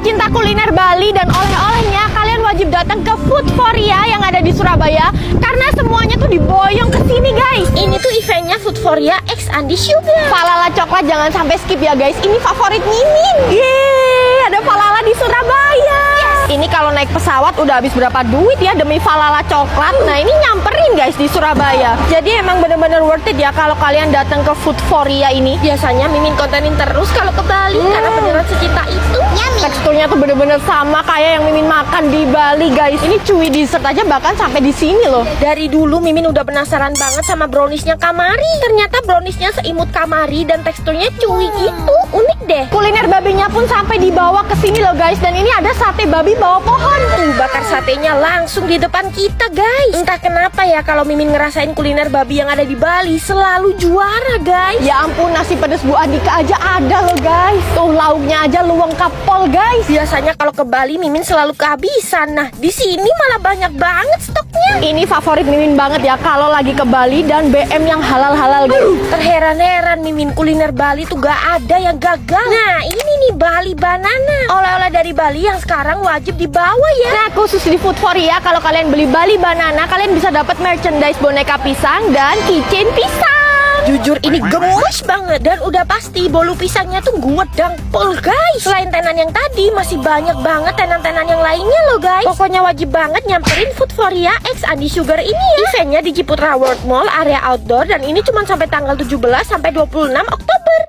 pecinta kuliner Bali dan oleh-olehnya, kalian wajib datang ke Foodforia yang ada di Surabaya karena semuanya tuh diboyong ke sini, guys. Ini tuh eventnya Foodforia X Andi Sugar. Falala coklat jangan sampai skip ya, guys. Ini favorit Mimin. Yeay, ada falala di Surabaya. Ini kalau naik pesawat udah habis berapa duit ya demi falala coklat. Nah, ini nyamperin guys di Surabaya. Jadi emang bener-bener worth it ya kalau kalian datang ke Foodforia ini. Biasanya Mimin kontenin terus kalau ke Bali karena beneran secinta itu. Teksturnya tuh bener-bener sama kayak yang Mimin makan di Bali, guys. Ini cuy dessert aja bahkan sampai di sini loh. Dari dulu Mimin udah penasaran banget sama browniesnya Kamari. Ternyata browniesnya seimut Kamari dan teksturnya cuy gitu. Unik deh. Kuliner babinya pun sampai dibawa ke sini loh, guys. Dan ini ada sate babi bawah pohon. Tuh bakar satenya langsung di depan kita, guys. Entah kenapa ya kalau Mimin ngerasain kuliner babi yang ada di Bali selalu juara, guys. Ya ampun, nasi pedas Bu Andika aja ada loh, guys. Tuh lauknya aja lengkap pol, guys. Biasanya kalau ke Bali Mimin selalu kehabisan. Nah, di sini malah banyak banget stoknya. Ini favorit Mimin banget ya kalau lagi ke Bali dan BM yang halal-halal, guys. Terheran-heran Mimin kuliner Bali tuh gak ada yang gagal. Nah, ini nih Bali Banana. Oleh-oleh dari Bali yang sekarang wajib dibawa ya. Nah, khusus di Foodforia kalau kalian beli Bali Banana, kalian bisa dapat merchandise boneka pisang dan keychain pisang. Jujur ini gemes banget dan udah pasti bolu pisangnya tuh guedang pol, guys. Selain tenan yang tadi masih banyak banget tenan-tenan yang lainnya loh, guys. Pokoknya wajib banget nyamperin Foodforia X Andi Sugar ini ya. Eventnya di Ciputra World Mall area outdoor dan ini cuma sampai tanggal 17 sampai 26 Oktober.